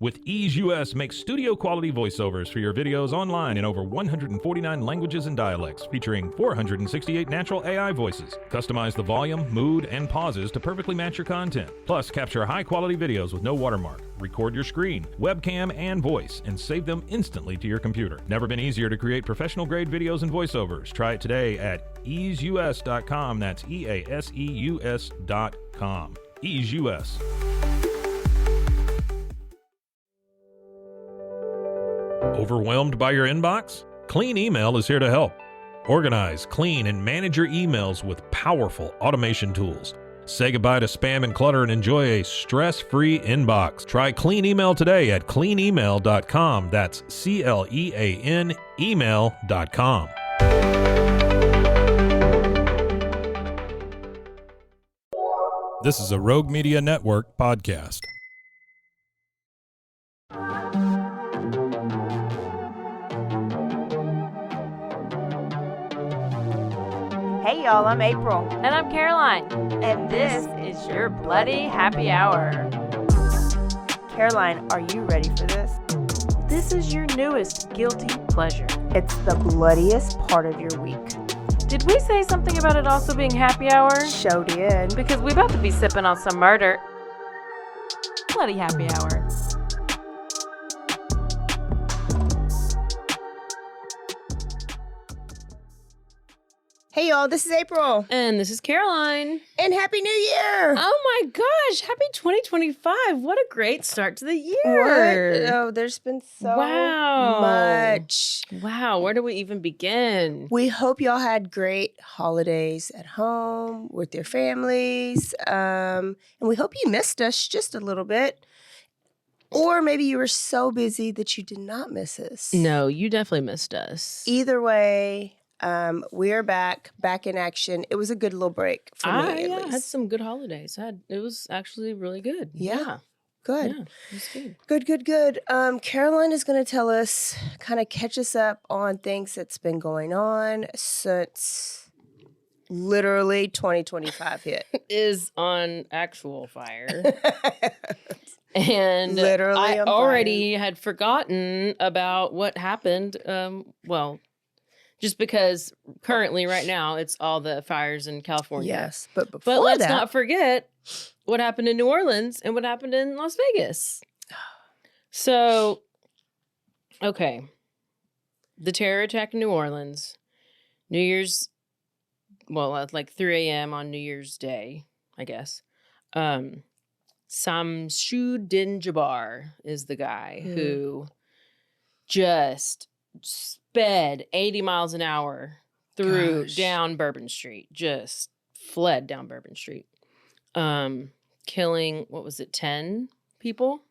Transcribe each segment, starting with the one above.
With Ease US, make studio quality voiceovers for your videos online in over 149 languages and dialects, featuring 468 natural AI voices. Customize the volume, mood, and pauses to perfectly match your content. Plus, capture high quality videos with no watermark. Record your screen, webcam, and voice, and save them instantly to your computer. Never been easier to create professional grade videos and voiceovers. Try it today at easeus.com. That's EASEUS.com. Ease US. Overwhelmed by your inbox? Clean Email is here to help. Organize, clean, and manage your emails with powerful automation tools. Say goodbye to spam and clutter and enjoy a stress-free inbox. Try Clean Email today at cleanemail.com. That's CLEAN email.com. This is a Rogue Media Network podcast. Hey y'all, I'm April. And I'm Caroline. And this is your Bloody Happy Hour. Caroline, are you ready for this? This is your newest guilty pleasure. It's the bloodiest part of your week. Did we say something about it also being happy hour? Show did. Because we about to be sipping on some murder. Bloody Happy Hour. Hey y'all, this is April. And this is Caroline. And Happy New Year! Oh my gosh, happy 2025. What a great start to the year. What? Oh, there's been so Wow. much. Wow, where do we even begin? We hope y'all had great holidays at home with your families. And we hope you missed us just a little bit. Or maybe you were so busy that you did not miss us. No, you definitely missed us. Either way, we are back in action. It was a good little break for me, at least. I had some good holidays. It was actually really good. Yeah. Good. Yeah, it was good. Good. Caroline is going to tell us, kind of catch us up on things that's been going on since literally 2025 hit. Is on actual fire. And Literally I on already had forgotten about what happened. Just because currently, right now, it's all the fires in California. Yes, but before that... let's not forget what happened in New Orleans and what happened in Las Vegas. So, okay. The terror attack in New Orleans. New Year's, at like 3 a.m. on New Year's Day, I guess. Samsudin Jabbar is the guy who just sped 80 miles an hour down Bourbon Street, just fled down Bourbon Street, killing, 10 people?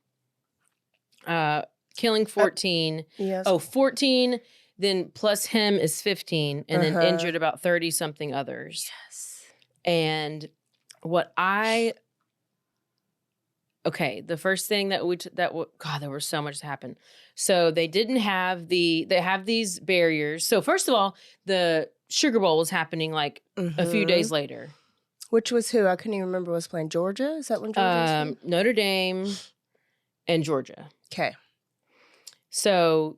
Killing 14. Yes. 14, then plus him is 15, and then injured about 30-something others. Yes. And the first thing there was so much to happen. So they have these barriers. So first of all, the Sugar Bowl was happening like a few days later. Which was who? I couldn't even remember was playing. Georgia? Is that when Georgia was playing? Notre Dame and Georgia. Okay. So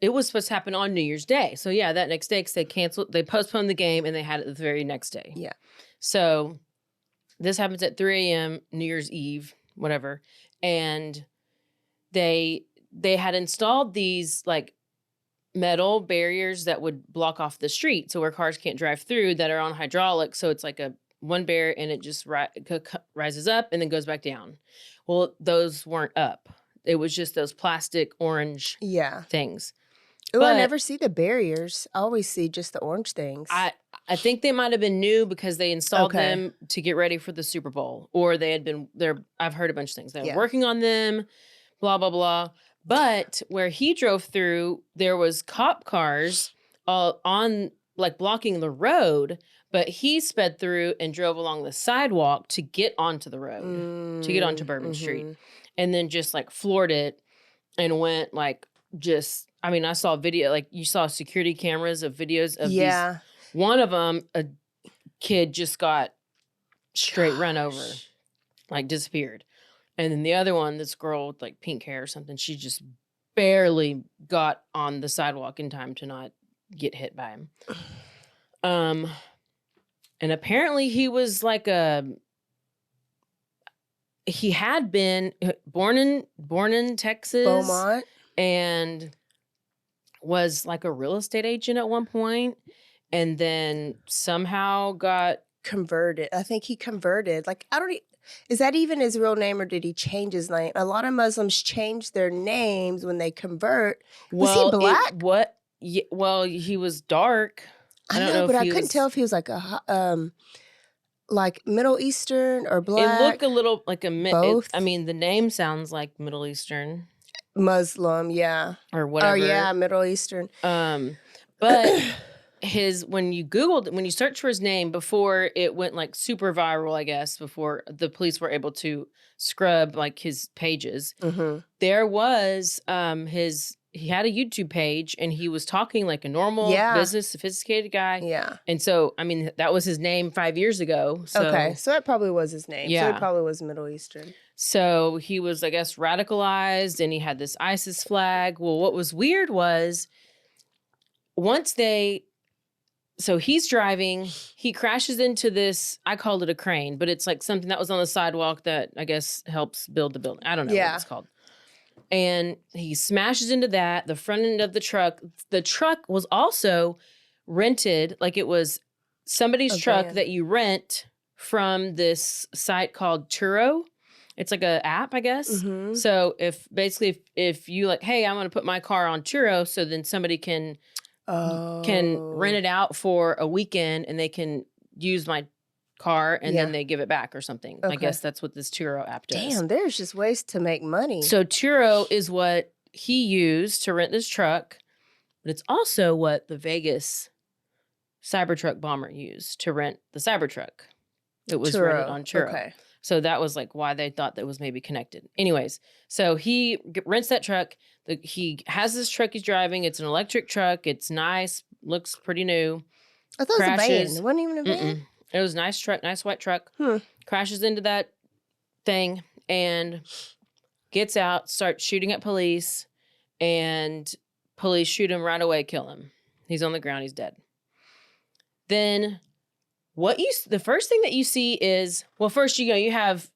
it was supposed to happen on New Year's Day. So yeah, that next day, because they postponed the game and they had it the very next day. Yeah. So this happens at 3 a.m. New Year's Eve, whatever. And they had installed these like metal barriers that would block off the street, so where cars can't drive through, that are on hydraulics. So it's like one barrier, and it just rises up and then goes back down. Well, those weren't up. It was just those plastic orange things. Oh, I never see the barriers. I always see just the orange things. I think they might have been new because they installed them to get ready for the Super Bowl, or they had been there. I've heard a bunch of things. They were working on them, blah, blah, blah. But where he drove through, there was cop cars on like blocking the road, but he sped through and drove along the sidewalk to get onto the road, to get onto Bourbon Street, and then just like floored it and went like just, I mean, I saw a video, like you saw security cameras of videos of these. One of them, a kid just got straight run over, like disappeared. And then the other one, this girl with like pink hair or something, she just barely got on the sidewalk in time to not get hit by him. And apparently he was like he had been born in Texas. Beaumont. And was like a real estate agent at one point, and then somehow got converted. I think he converted. Like, is that even his real name, or did he change his name? A lot of Muslims change their names when they convert. Was he black? Well, he was dark. I don't know, but I couldn't tell if he was like like Middle Eastern or black. It looked a little like both. I mean, the name sounds like Middle Eastern. Muslim, yeah. Or whatever. Oh, yeah, Middle Eastern. But when you search for his name before it went like super viral, I guess, before the police were able to scrub like his pages, there was he had a YouTube page and he was talking like a normal business, sophisticated guy. Yeah. And so, I mean, that was his name 5 years ago. So, okay. So that probably was his name. Yeah. So he probably was Middle Eastern. So he was, I guess, radicalized and he had this ISIS flag. Well, what was weird was so he's driving, he crashes into this, I called it a crane, but it's like something that was on the sidewalk that I guess helps build the building. I don't know what it's called. And he smashes into that, the front end of the truck. The truck was also rented, like it was somebody's truck that you rent from this site called Turo. It's like an app, I guess. So if you like, hey, I'm going to put my car on Turo, so then somebody can rent it out for a weekend and they can use my car and then they give it back or something. I guess that's what this Turo app does. Damn, there's just ways to make money. So Turo is what he used to rent this truck, but it's also what the Vegas Cybertruck bomber used to rent the Cybertruck. It was rented on Turo. Okay. So that was like why they thought that was maybe connected. Anyways, so he rents that truck. He has this truck he's driving. It's an electric truck. It's nice. Looks pretty new. I thought it was a van. It wasn't even a van. It was a nice truck, nice white truck. Crashes into that thing and gets out, starts shooting at police, and police shoot him right away, kill him. He's on the ground, he's dead. Then the first thing that you see is, well, first, you have,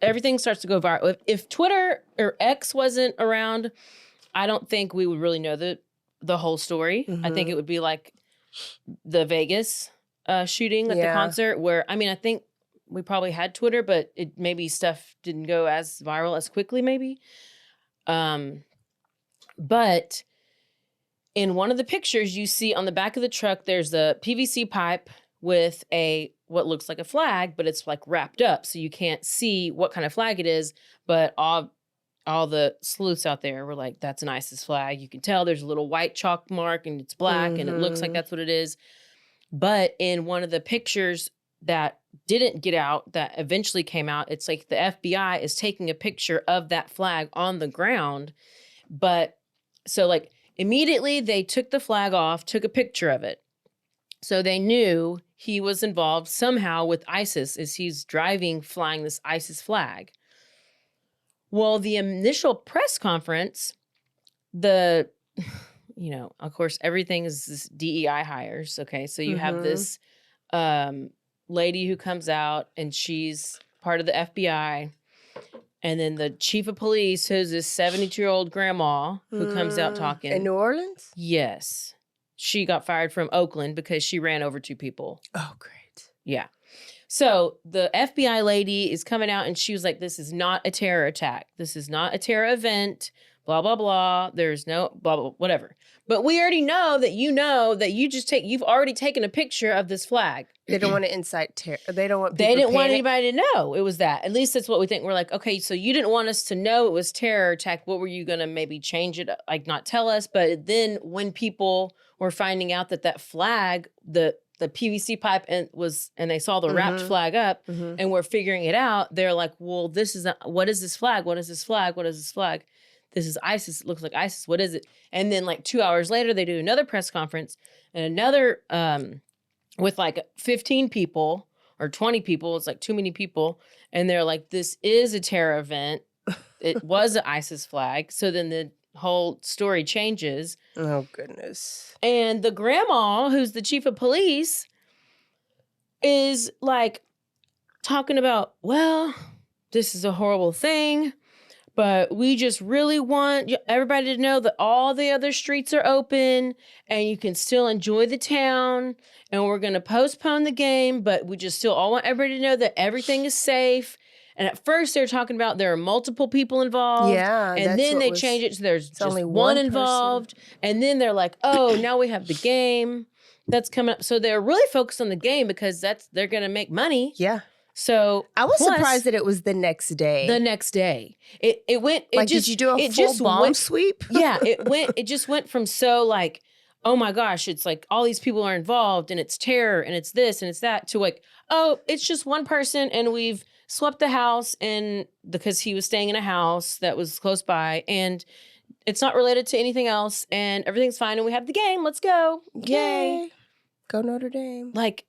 everything starts to go viral. If Twitter or X wasn't around, I don't think we would really know the whole story. I think it would be like the Vegas shooting at the concert where, I mean, I think we probably had Twitter, but maybe stuff didn't go as viral as quickly maybe. But in one of the pictures you see on the back of the truck, there's a PVC pipe with what looks like a flag, but it's like wrapped up. So you can't see what kind of flag it is, but all the sleuths out there were like, that's an ISIS flag. You can tell there's a little white chalk mark and it's black and it looks like that's what it is. But in one of the pictures that didn't get out, that eventually came out, it's like the FBI is taking a picture of that flag on the ground. But so like immediately they took the flag off, took a picture of it. So they knew he was involved somehow with ISIS as he's driving, flying this ISIS flag. Well, the initial press conference, of course, everything is this DEI hires. Okay, so you have this lady who comes out and she's part of the FBI. And then the chief of police, who's this 72-year-old grandma who comes out talking. In New Orleans? Yes. She got fired from Oakland because she ran over 2 people. Oh, great. Yeah. So the FBI lady is coming out and she was like, this is not a terror attack. This is not a terror event. Blah, blah, blah. There's no blah, blah, whatever. But we already know that you've already taken a picture of this flag. They don't want to incite terror. They don't want They didn't want anybody to know it was that. At least that's what we think. We're like, okay, so you didn't want us to know it was terror attack. What were you going to maybe change it? Like not tell us. But then when people were finding out that flag, the PVC pipe and they saw the wrapped flag up and we're figuring it out, they're like, well, what is this flag? What is this flag? What is this flag? This is ISIS. It looks like ISIS. What is it? And then like 2 hours later, they do another press conference and another with like 15 people or 20 people. It's like too many people. And they're like, this is a terror event. It was an ISIS flag. So then the whole story changes. Oh, goodness. And the grandma, who's the chief of police, is like talking about, well, this is a horrible thing, but we just really want everybody to know that all the other streets are open and you can still enjoy the town. And we're going to postpone the game, but we just still all want everybody to know that everything is safe. And at first they're talking about there are multiple people involved. Yeah. And then they change it to there's just only one person involved. And then they're like, oh, now we have the game that's coming up. So they're really focused on the game because they're going to make money. Yeah. So I was surprised that it was the next day. The next day. It went, it like, just, did you do a it full just bomb went, sweep? Yeah, it just went from so like, oh my gosh, it's like all these people are involved and it's terror and it's this and it's that to like, oh, it's just one person and we've swept the house and because he was staying in a house that was close by and it's not related to anything else and everything's fine and we have the game. Let's go. Yay. Go Notre Dame. Like,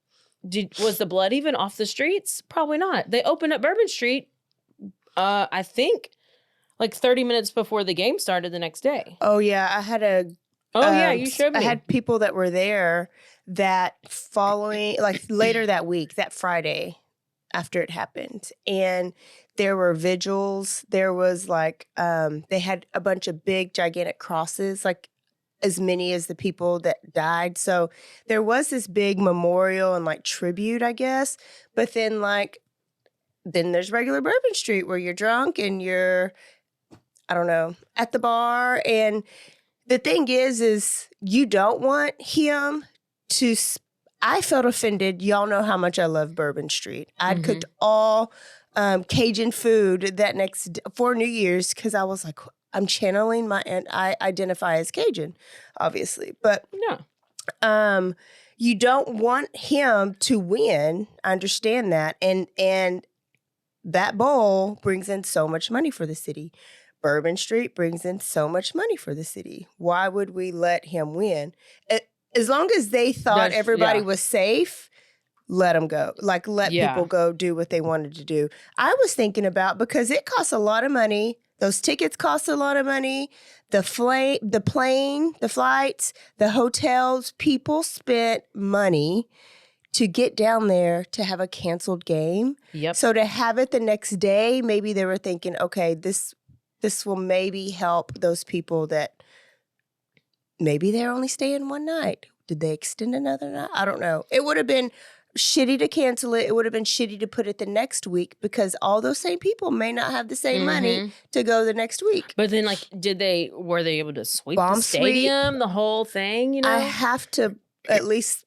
was the blood even off the streets? Probably not. They opened up Bourbon Street, I think, like 30 minutes before the game started the next day. Oh, yeah. I had a... yeah, you showed me. I had people that were there that following, like later that week, that Friday after it happened. And there were vigils. There was like, they had a bunch of big, gigantic crosses, like as many as the people that died. So there was this big memorial and like tribute, I guess. But then then there's regular Bourbon Street where you're drunk and you're, I don't know, at the bar. And the thing is you don't want him to, I felt offended. Y'all know how much I love Bourbon Street. I'd cooked all Cajun food that for New Year's because I was like, I'm channeling and I identify as Cajun, obviously. But no, you don't want him to win. I understand that. And that bowl brings in so much money for the city. Bourbon Street brings in so much money for the city. Why would we let him win? As long as they thought everybody was safe, let them go. Like, let people go do what they wanted to do. I was thinking about, because it costs a lot of money. Those tickets cost a lot of money. The plane, the flights, the hotels, people spent money to get down there to have a canceled game. Yep. So to have it the next day, maybe they were thinking, okay, this will maybe help those people that maybe they're only staying one night. Did they extend another night? I don't know. It would have been shitty to cancel it. It would have been shitty to put it the next week because all those same people may not have the same money to go the next week. But then, like, were they able to sweep the stadium, the whole thing, you know? I have to at least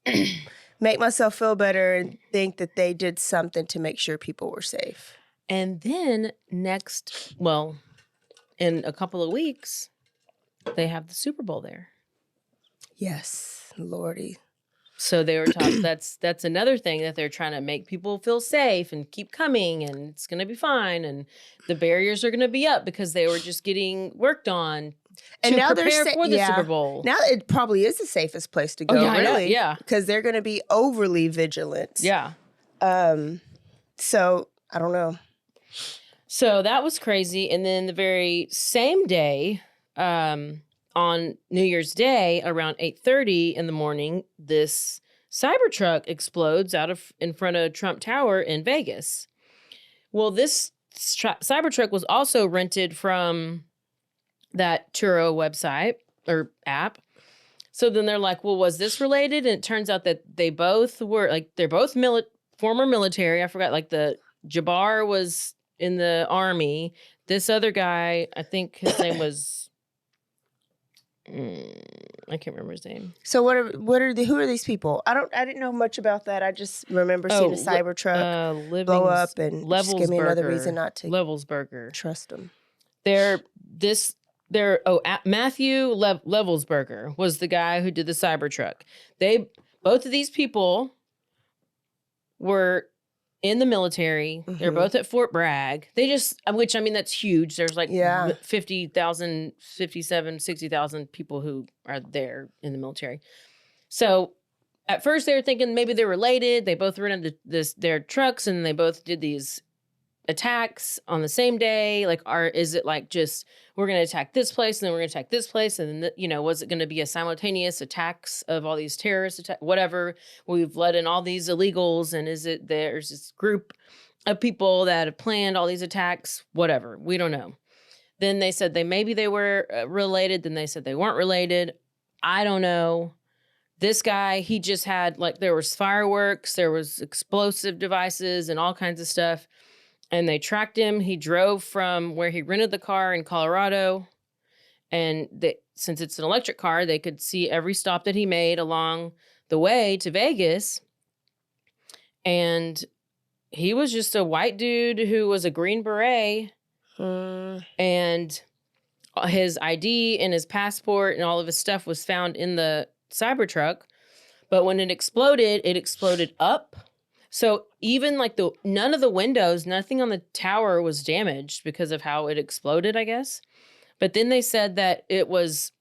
make myself feel better and think that they did something to make sure people were safe. And then in a couple of weeks, they have the Super Bowl there. Yes, Lordy. So they were talking, that's another thing that they're trying to make people feel safe and keep coming and it's going to be fine. And the barriers are going to be up because they were just getting worked on and now prepare for the Super Bowl. Now it probably is the safest place to go, really. Yeah. Because they're going to be overly vigilant. Yeah. So, I don't know. So that was crazy. And then the very same day, on New Year's Day, around 8:30 in the morning, this Cybertruck explodes in front of Trump Tower in Vegas. Well, this Cybertruck was also rented from that Turo website or app. So then they're like, well, was this related? And it turns out that they both were, like, they're both former military. I forgot, like, the Jabbar was in the Army. This other guy, I think his name was... I can't remember his name. So who are these people? I didn't know much about that. I just remember seeing a Cybertruck blow up and just give me another reason not to trust them. Matthew Levelsberger was the guy who did the Cybertruck. Both of these people were in the military. They're both at Fort Bragg. Which, I mean, that's huge. There's like 50,000, 57, 60,000 people who are there in the military. So at first they were thinking maybe they're related. They both rented their trucks and they both did these attacks on the same day. Like, is it like just we're going to attack this place and then we're going to attack this place, and then was it going to be a simultaneous attacks of all these terrorist attacks? Whatever, we've let in all these illegals, and is it there's this group of people that have planned all these attacks? Whatever, we don't know. Then they said maybe they were related. Then they said they weren't related. I don't know. This guy, he just had there was fireworks, there was explosive devices and all kinds of stuff. And they tracked him. He drove from where he rented the car in Colorado. And since it's an electric car, they could see every stop that he made along the way to Vegas. And he was just a white dude who was a Green Beret. And his ID and his passport and all of his stuff was found in the Cybertruck. But when it exploded up. So even none of the windows, nothing on the tower was damaged because of how it exploded, I guess. But then they said that it was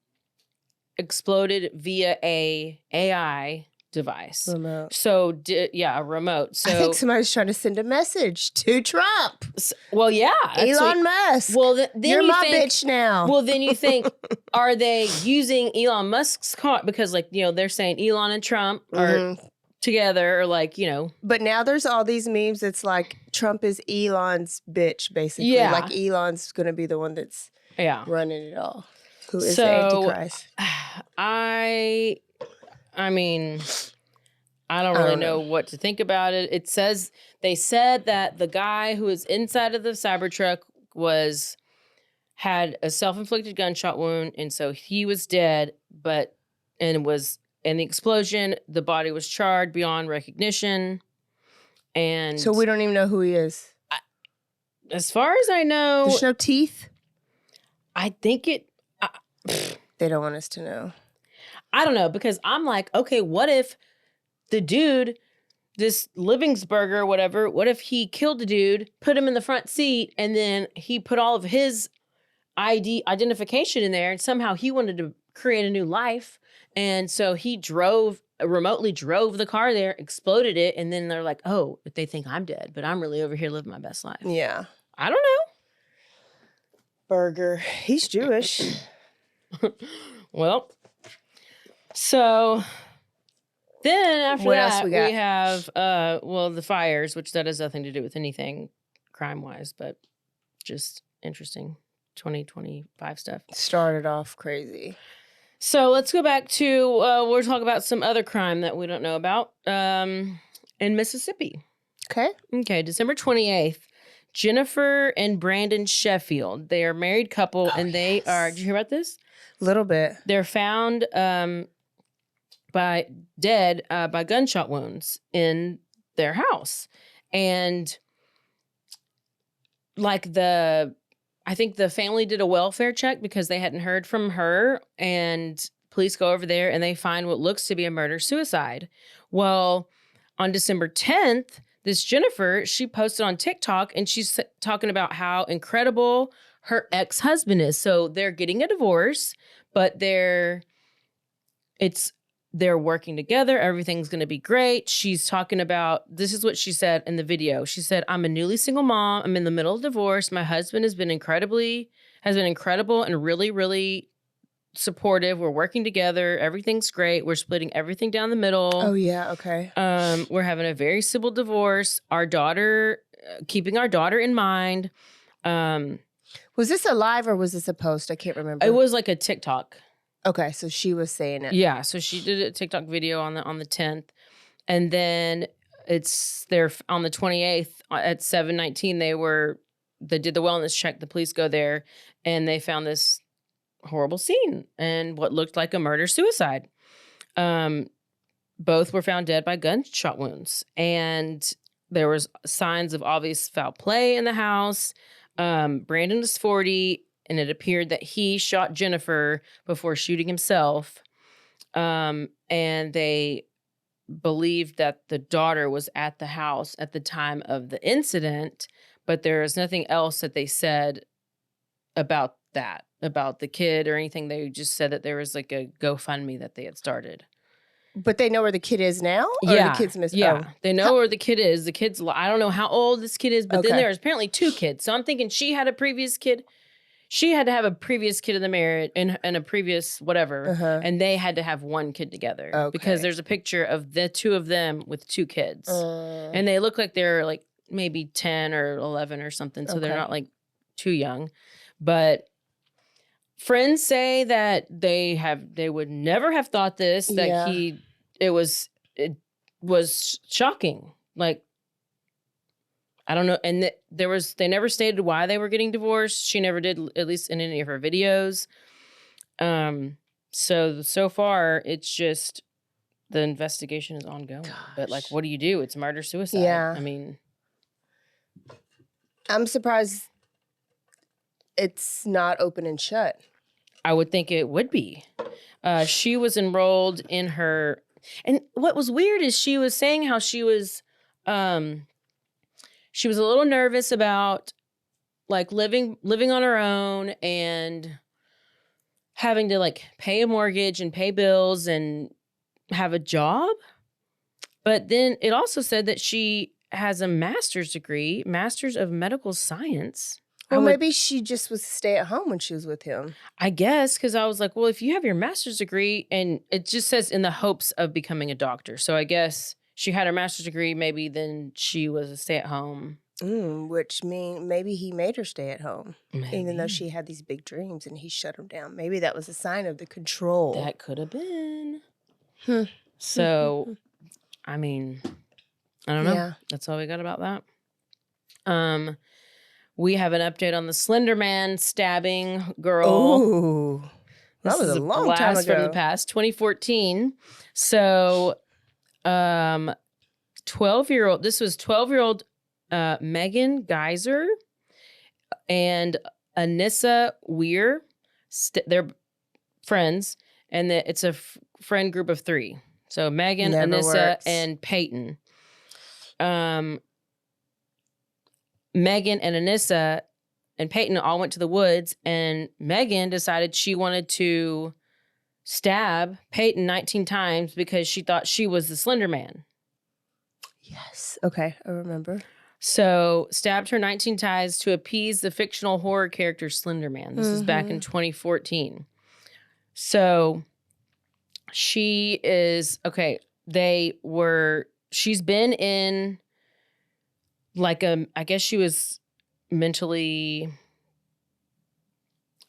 exploded via a AI device. Remote. So, a remote. So I think somebody's trying to send a message to Trump. Well, yeah. Elon Musk. Well, then you're my bitch now. Well, then you think, are they using Elon Musk's car? Because, they're saying Elon and Trump are together, or But now there's all these memes. It's like Trump is Elon's bitch, basically. Yeah. Like Elon's going to be the one that's running it all. Who is the Antichrist? I mean, I don't really know what to think about it. They said that the guy who was inside of the Cybertruck had a self-inflicted gunshot wound, and so he was dead, in the explosion, the body was charred beyond recognition. And so we don't even know who he is. As far as I know, there's no teeth. I think they don't want us to know. I don't know, because I'm like, okay, what if the dude, this Livingsburger, whatever, what if he killed the dude, put him in the front seat, and then he put all of his identification in there, and somehow he wanted to create a new life. And so he remotely drove the car there, exploded it, and then they're like, oh, they think I'm dead, but I'm really over here living my best life. Yeah. I don't know. Burger. He's Jewish. Well, so then after that, we have, the fires, which that has nothing to do with anything crime-wise, but just interesting 2025 stuff. Started off crazy. So let's go back to, we'll talk about some other crime that we don't know about in Mississippi. Okay, December 28th, Jennifer and Brandon Sheffield. They are a married couple, and they are, did you hear about this? A little bit. They're found dead by gunshot wounds in their house. And I think the family did a welfare check because they hadn't heard from her, and police go over there and they find what looks to be a murder-suicide. Well, on December 10th, this Jennifer, she posted on TikTok, and she's talking about how incredible her ex-husband is. So they're getting a divorce, but they're working together. Everything's going to be great. She's talking about, this is what she said in the video. She said, I'm a newly single mom. I'm in the middle of divorce. My husband has been incredible and really, really supportive. We're working together. Everything's great. We're splitting everything down the middle. Oh, yeah. Okay. We're having a very civil divorce. Our daughter, keeping our daughter in mind. Was this a live or was this a post? I can't remember. It was like a TikTok. Okay, so she was saying it. Yeah, so she did a TikTok video on the 10th, and then it's there on the 28th at 7:19. They did the wellness check. The police go there, and they found this horrible scene and what looked like a murder-suicide. Both were found dead by gunshot wounds, and there was signs of obvious foul play in the house. Brandon was 40. And it appeared that he shot Jennifer before shooting himself. And they believed that the daughter was at the house at the time of the incident, but there is nothing else that they said about the kid or anything. They just said that there was like a GoFundMe that they had started. But they know where the kid is now? Or Yeah. the kid's missing? Yeah. Oh. They know where the kid is. The kid's, I don't know how old this kid is, but then there's apparently 2 kids. So I'm thinking she had a previous kid. She had to have a previous kid in the marriage and a previous whatever. And they had to have 1 kid together. Because there's a picture of the 2 of them with 2 kids. And they look like they're like maybe 10 or 11 or something. So they're not like too young. But friends say that they would never have thought this, that it was shocking. Like, I don't know. And they never stated why they were getting divorced. She never did, at least in any of her videos. So far it's just the investigation is ongoing. Gosh. But like, what do you do? It's murder, suicide. Yeah. I mean, I'm surprised it's not open and shut. I would think it would be. She was enrolled in her, and what was weird is she was saying how she was a little nervous about like living on her own and having to like pay a mortgage and pay bills and have a job. But then it also said that she has a master's degree, master's of medical science. Well, maybe she just was stay at home when she was with him. I guess, because I was like, well, if you have your master's degree, and it just says in the hopes of becoming a doctor. So I guess she had her master's degree, maybe then she was a stay at home. Which means maybe he made her stay at home, even though she had these big dreams and he shut them down. Maybe that was a sign of the control. That could have been. So, I mean, I don't know. Yeah. That's all we got about that. We have an update on the Slender Man stabbing girl. Oh, that was a long time ago. From the past, 2014. So, 12-year-old. This was 12-year-old Megan Geyser and Anissa Weir. They're friends, and it's a friend group of 3. So Megan, Anissa, and Peyton. Megan and Anissa and Peyton all went to the woods, and Megan decided she wanted to stab Peyton 19 times because she thought she was the Slender Man. Yes. Okay, I remember. So stabbed her 19 times to appease the fictional horror character Slender Man. This is back in 2014. So she is, she's been in like I guess she was mentally,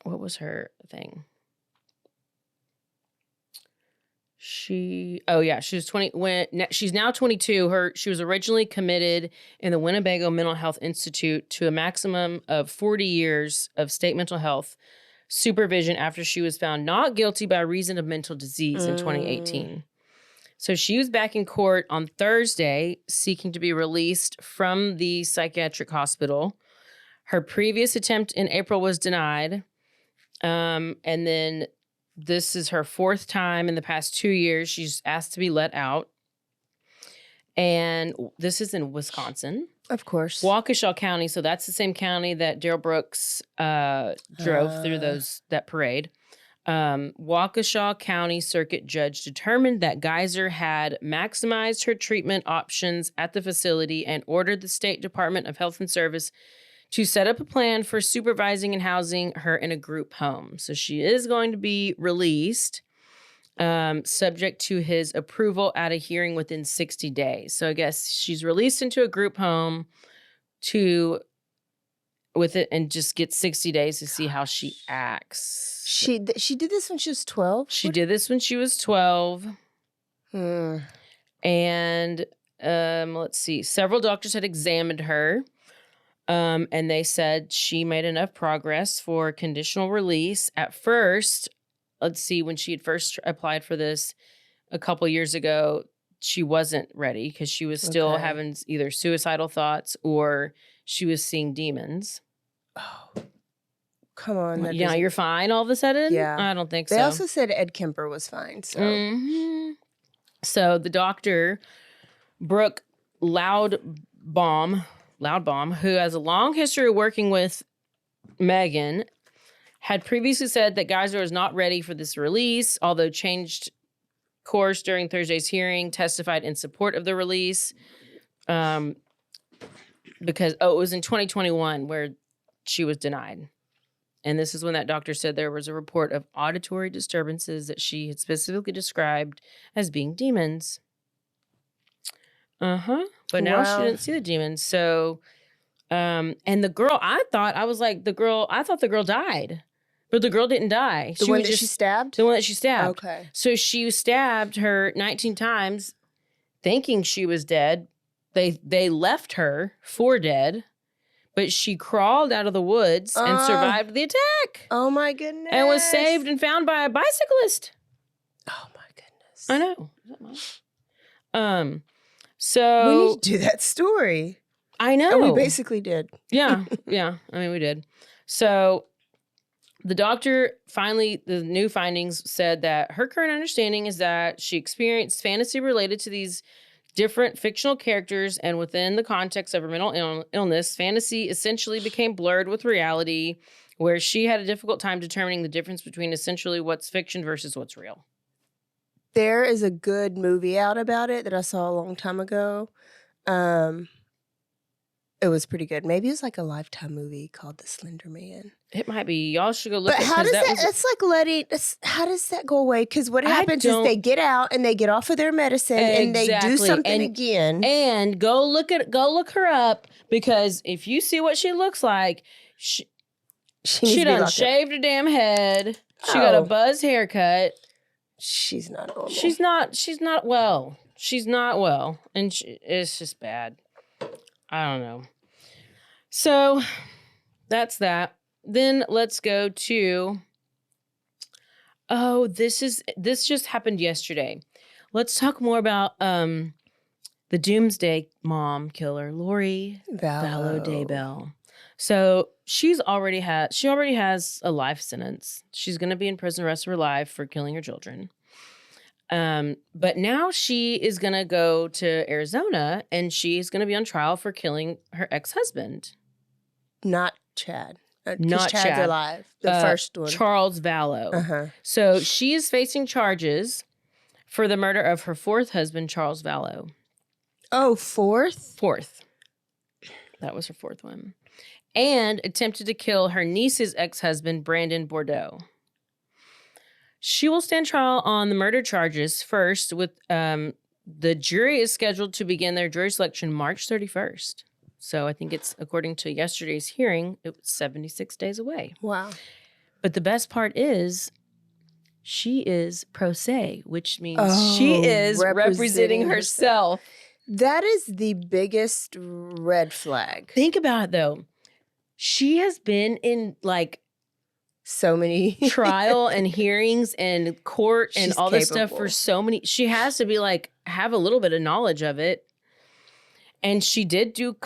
what was her thing? She was 20 she's now 22. She was originally committed in the Winnebago Mental Health Institute to a maximum of 40 years of state mental health supervision after she was found not guilty by reason of mental disease in 2018. So she was back in court on Thursday seeking to be released from the psychiatric hospital. Her previous attempt in April was denied. And then this is her 4th time in the past 2 years. She's asked to be let out. And this is in Wisconsin. Of course. Waukesha County. So that's the same county that Daryl Brooks drove through that parade. Waukesha County Circuit Judge determined that Geyser had maximized her treatment options at the facility and ordered the State Department of Health and Service to set up a plan for supervising and housing her in a group home. So she is going to be released, subject to his approval at a hearing within 60 days. So I guess she's released into a group home with it and just get 60 days to see how she acts. She did this when she was 12? She did this when she was 12. And let's see. Several doctors had examined her. And they said she made enough progress for conditional release. At first, let's see, when she had first applied for this a couple years ago, she wasn't ready because she was still having either suicidal thoughts or she was seeing demons. Oh, come on. Yeah, you're fine all of a sudden? Yeah. I don't think so. They also said Ed Kemper was fine. So, So the doctor, Brooke Loudbaum, who has a long history of working with Megan, had previously said that Geyser was not ready for this release, although changed course, during Thursday's hearing, testified in support of the release because, it was in 2021 where she was denied. And this is when that doctor said there was a report of auditory disturbances that she had specifically described as being demons. But now she didn't see the demons. So, and the girl, I thought the girl died. But the girl didn't die. The one that she stabbed? The one that she stabbed. Okay. So she stabbed her 19 times thinking she was dead. They left her for dead, but she crawled out of the woods and survived the attack. Oh, my goodness. And was saved and found by a bicyclist. Oh, my goodness. I know. Is that much? So... We need to do that story. I know. And we basically did. Yeah. I mean, we did. So... The doctor finally, the new findings said that her current understanding is that she experienced fantasy related to these different fictional characters, and within the context of her mental illness, fantasy essentially became blurred with reality, where she had a difficult time determining the difference between essentially what's fiction versus what's real. There is a good movie out about it that I saw a long time ago. It was pretty good. Maybe it was like a Lifetime movie called The Slender Man. It might be. Y'all should go look at it. But how does how does that go away? Because what happens is they get out and they get off of their medicine and they do something again. And go look her up, because if you see what she looks like, she done shaved her damn head. She got a buzz haircut. She's not normal. She's not well. She's not well. And it's just bad. I don't know. So that's that. Then let's go to, this just happened yesterday. Let's talk more about the doomsday mom killer, Lori Vallow Daybell. So she already has a life sentence. She's going to be in prison the rest of her life for killing her children. But now she is going to go to Arizona and she's going to be on trial for killing her ex-husband. Not Chad. Not Chad's Chad. alive. The first one. Charles Vallow. So she is facing charges for the murder of her fourth husband, Charles Vallow. Oh, fourth? Fourth. That was her fourth one. And attempted to kill her niece's ex-husband, Brandon Bordeaux. She will stand trial on the murder charges first with the jury is scheduled to begin their jury selection March 31st. So I think it's, according to yesterday's hearing, it was 76 days away. Wow. But the best part is she is pro se, which means she is representing herself. That is the biggest red flag. Think about it, though. She has been in, like, so many trial and hearings and court and all this stuff for so many. She has to be like, have a little bit of knowledge of it. And she did do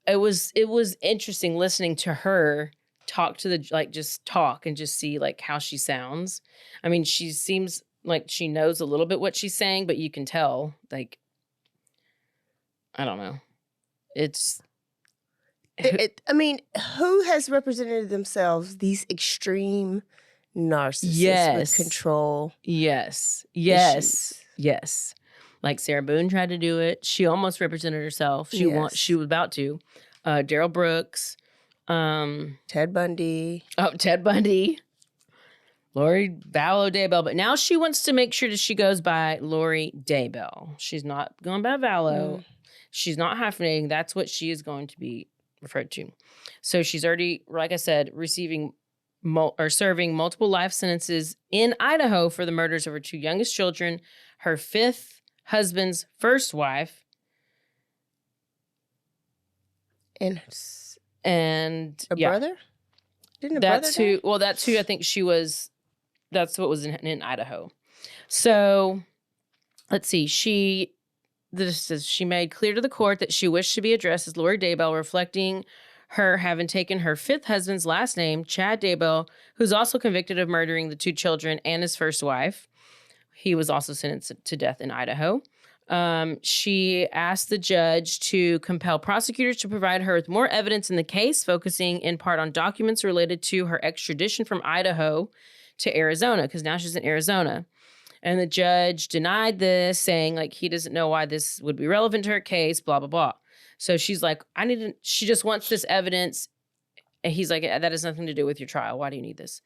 it was interesting listening to her talk to just talk and just see like how she sounds. I mean, she seems like she knows a little bit what she's saying, but you can tell, like, I don't know. I mean, who has represented themselves? These extreme narcissists with control. Yes. Like Sarah Boone tried to do it. She almost represented herself. She was about to. Daryl Brooks. Ted Bundy. Oh, Ted Bundy. Lori Vallow Daybell. But now she wants to make sure that she goes by Lori Daybell. She's not going by Vallow. She's not hyphenating. That's what she is going to be referred to. So she's already, like I said, serving multiple life sentences in Idaho for the murders of her two youngest children, her fifth husband's first wife, and a brother. Didn't that's who? Well, that's who I think she was. That's what was in Idaho. So let's see. She made clear to the court that she wished to be addressed as Lori Daybell, reflecting her having taken her fifth husband's last name, Chad Daybell, who's also convicted of murdering the two children and his first wife. He was also sentenced to death in Idaho. She asked the judge to compel prosecutors to provide her with more evidence in the case, focusing in part on documents related to her extradition from Idaho to Arizona because now she's in Arizona. And the judge denied this, saying like he doesn't know why this would be relevant to her case, blah, blah, blah. So she's like, she just wants this evidence. And he's like, that has nothing to do with your trial. Why do you need this?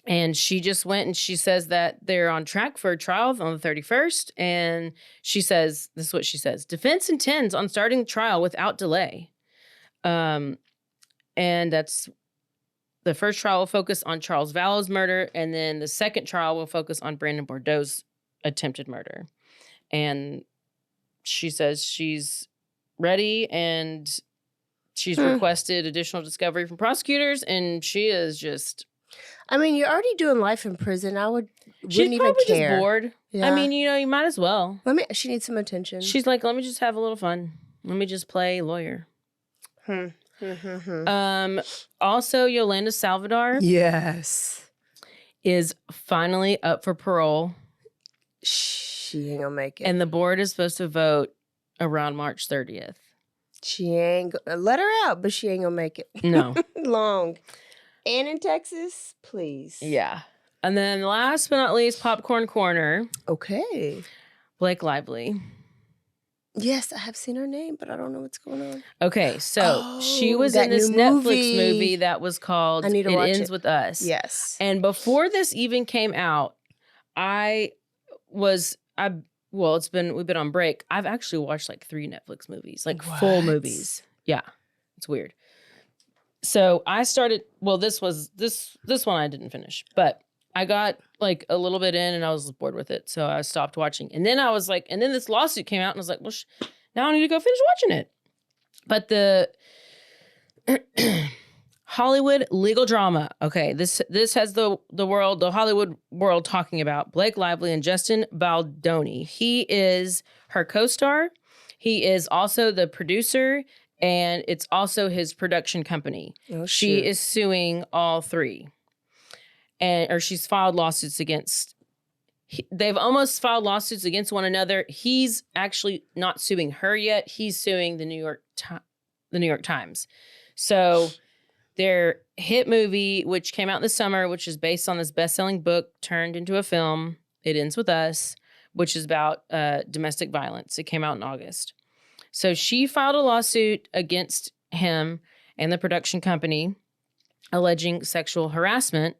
And she just went and she says that they're on track for a trial on the 31st. And she says, this is what she says, defense intends on starting the trial without delay. And that's the first trial will focus on Charles Vallow's murder. And then the second trial will focus on Brandon Bordeaux's attempted murder. And she says she's ready and she's requested additional discovery from prosecutors. And she is just... I mean, you're already doing life in prison. Wouldn't She's even probably care. just bored. Yeah. I mean, you might as well. She needs some attention. She's like, let me just have a little fun. Let me just play lawyer. Also, Yolanda Salvador. Yes. Is finally up for parole. She ain't gonna make it. And the board is supposed to vote around March 30th. She ain't let her out, but she ain't gonna make it. No. Long. And in Texas, please. Yeah. And then last but not least, Popcorn Corner. Okay. Blake Lively. Yes, I have seen her name, but I don't know what's going on. Okay, so she was in this Netflix movie that was called It Ends With Us. Yes. And before this even came out, we've been on break. I've actually watched like 3 Netflix movies, like full movies. Yeah. It's weird. So I started, this one I didn't finish, but I got like a little bit in and I was bored with it. So I stopped watching. And then I was like, and then this lawsuit came out and I was like, well, now I need to go finish watching it. But the Hollywood legal drama. Okay. This has the Hollywood world talking about Blake Lively and Justin Baldoni. He is her co-star. He is also the producer. And it's also his production company. Oh, she is suing all 3. Or she's filed lawsuits against... They've almost filed lawsuits against one another. He's actually not suing her yet. He's suing the New York Times. So their hit movie, which came out this summer, which is based on this best-selling book, turned into a film, It Ends With Us, which is about domestic violence. It came out in August. So she filed a lawsuit against him and the production company alleging sexual harassment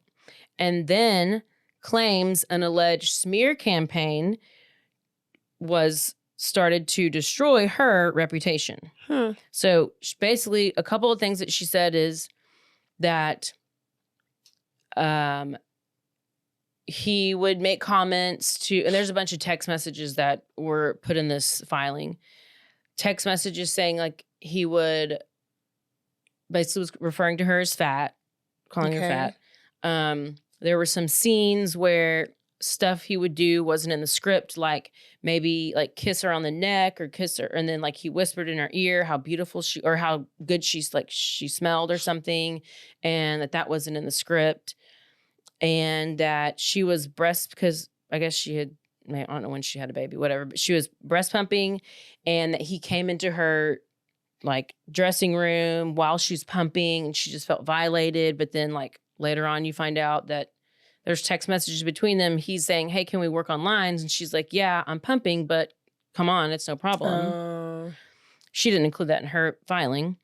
and then claims an alleged smear campaign was started to destroy her reputation. So basically a couple of things that she said is that he would make comments to, and there's a bunch of text messages that were put in this filing. Text messages saying like he would basically was referring to her as fat, calling her fat. There were some scenes where stuff he would do wasn't in the script, like maybe like kiss her on the neck or kiss her. And then like he whispered in her ear how beautiful she, or how good she smelled or something. And that wasn't in the script. And that she was because I guess she had, I don't know when she had a baby, whatever, but she was breast pumping and that he came into her like dressing room while she's pumping and she just felt violated. But then like later on you find out that there's text messages between them. He's saying, hey, can we work on lines? And she's like, yeah, I'm pumping, but come on, it's no problem. She didn't include that in her filing.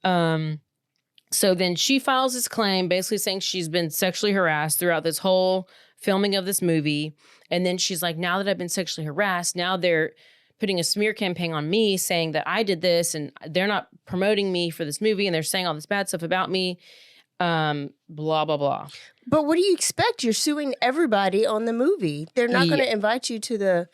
So then she files this claim basically saying she's been sexually harassed throughout this whole filming of this movie. And then she's like, now that I've been sexually harassed, now they're putting a smear campaign on me saying that I did this and they're not promoting me for this movie and they're saying all this bad stuff about me. Blah, blah, blah. But what do you expect? You're suing everybody on the movie. They're not going to invite you to the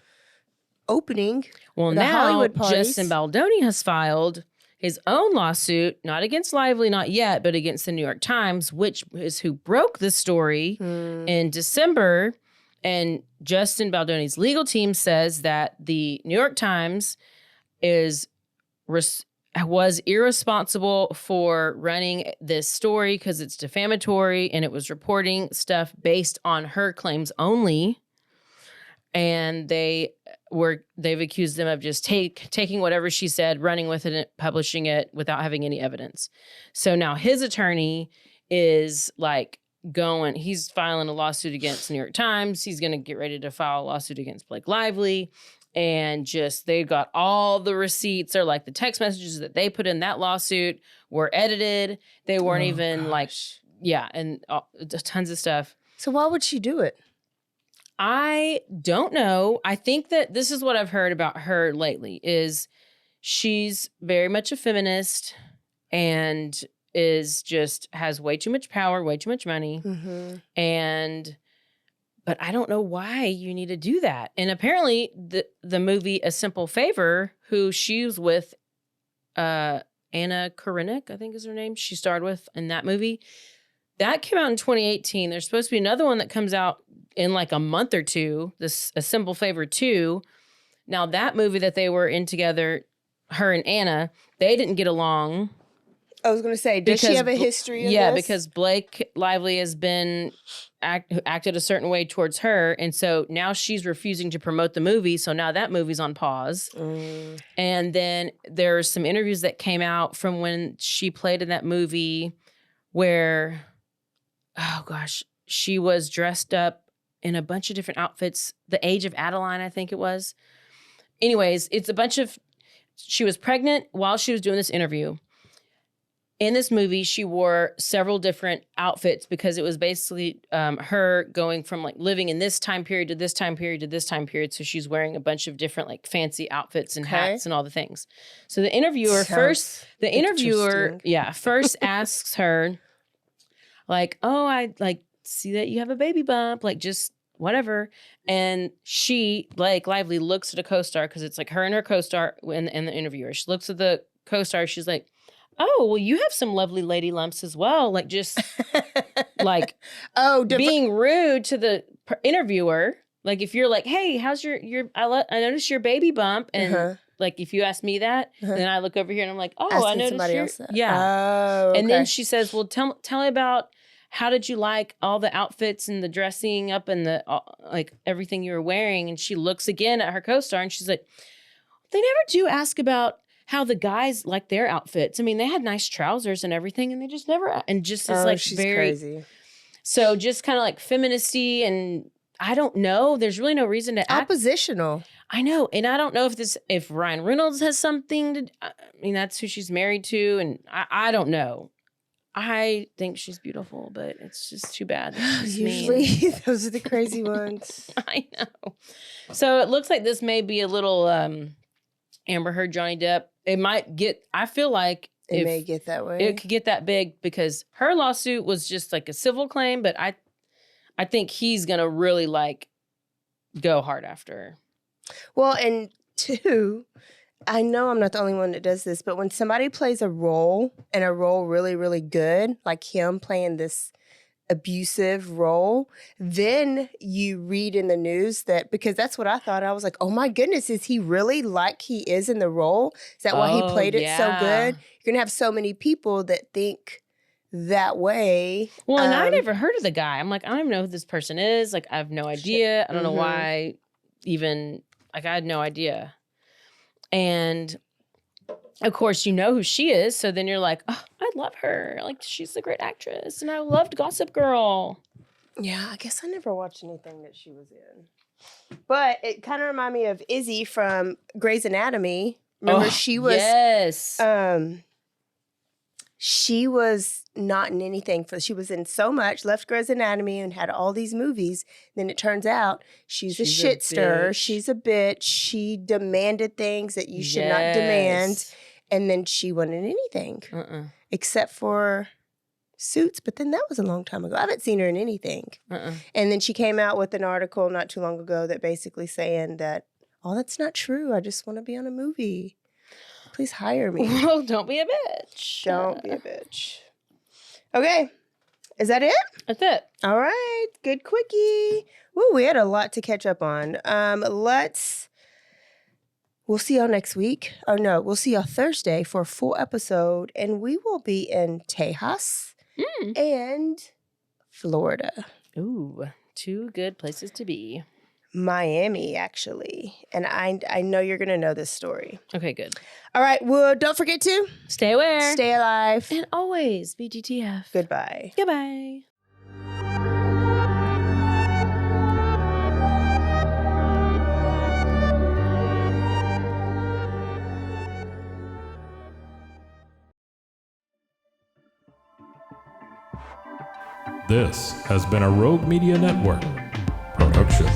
opening. Well, the now Hollywood parties. Justin Baldoni has filed his own lawsuit, not against Lively, not yet, but against the New York Times, which is who broke the story in December. And Justin Baldoni's legal team says that the New York Times was irresponsible for running this story because it's defamatory and it was reporting stuff based on her claims only. And they've accused them of just taking whatever she said, running with it, and publishing it without having any evidence. So now his attorney is like he's filing a lawsuit against New York Times. He's going to get ready to file a lawsuit against Blake Lively. And they got all the receipts, or like the text messages that they put in that lawsuit were edited. They weren't and tons of stuff. So why would she do it? I don't know. I think that this is what I've heard about her lately is she's very much a feminist and has way too much power, way too much money. Mm-hmm. But I don't know why you need to do that. And apparently the movie A Simple Favor, who she was with, Anna Karenina, I think is her name, she starred with in that movie. That came out in 2018. There's supposed to be another one that comes out in like a month or two, A Simple Favor 2. Now that movie that they were in together, her and Anna, they didn't get along. I was going to say, does she have a history of this? Because Blake Lively has been acted a certain way towards her. And so now she's refusing to promote the movie. So now that movie's on pause. And then there's some interviews that came out from when she played in that movie where, oh gosh, she was dressed up in a bunch of different outfits. The Age of Adeline, I think it was. Anyways, it's a bunch of, she was pregnant while she was doing this interview. In this movie, she wore several different outfits because it was basically her going from like living in this time period to this time period to this time period. So she's wearing a bunch of different like fancy outfits and hats and all the things. So the interviewer first asks her like, oh, I like see that you have a baby bump, like just whatever. And Blake Lively looks at a co-star because it's like her and her co-star and the interviewer. She looks at the co-star. She's like, oh, well, you have some lovely lady lumps as well. Like just like being rude to the interviewer. Like if you're like, hey, how's your I noticed your baby bump. And like if you ask me that, then I look over here and I'm like, oh, asking I noticed somebody else that. Yeah. Oh, okay. And then she says, well, tell me about how did you like all the outfits and the dressing up and the like everything you were wearing? And she looks again at her co-star and she's like, they never do ask about how the guys like their outfits. I mean, they had nice trousers and everything, and they just never, and just is like she's very crazy. So just kind of like feministy, and I don't know. There's really no reason to act oppositional. I know, and I don't know if Ryan Reynolds has something to. I mean, that's who she's married to, and I don't know. I think she's beautiful, but it's just too bad that she's usually those are the crazy ones. I know. So it looks like this may be a little Amber Heard, Johnny Depp. It might get, I feel like it may get that way. It could get that big because her lawsuit was just like a civil claim, but I think he's going to really like go hard after her. Well, and two, I know I'm not the only one that does this, but when somebody plays a role and a role really, really good, like him playing this abusive role, then you read in the news that, because that's what I thought. I was like, oh my goodness, is he really like he is in the role? Is that why he played it so good? You're gonna have so many people that think that way. Well, and I never heard of the guy. I'm like, I don't even know who this person is. Like, I have no idea. I don't know why even, like, I had no idea. And of course, you know who she is. So then you're like, oh, I love her. Like, she's a great actress. And I loved Gossip Girl. Yeah, I guess I never watched anything that she was in. But it kind of reminded me of Izzy from Grey's Anatomy. Remember, she was... Yes. She was not in anything. She was in so much, left Grey's Anatomy and had all these movies. Then it turns out she's a shitster. She's a bitch. She demanded things that you should not demand. And then she wasn't in anything except for Suits. But then that was a long time ago. I haven't seen her in anything. And then she came out with an article not too long ago that basically saying that, oh, that's not true. I just want to be on a movie. Please hire me. Well, don't be a bitch. Don't be a bitch. Okay. Is that it? That's it. All right. Good quickie. Woo, we had a lot to catch up on. We'll see y'all next week. Or no, we'll see y'all Thursday for a full episode. And we will be in Tejas and Florida. Ooh, two good places to be. Miami, actually. And I know you're going to know this story. Okay, good. All right. Well, don't forget to stay aware, stay alive, and always be GTF. Goodbye. Goodbye. This has been a Rogue Media Network production.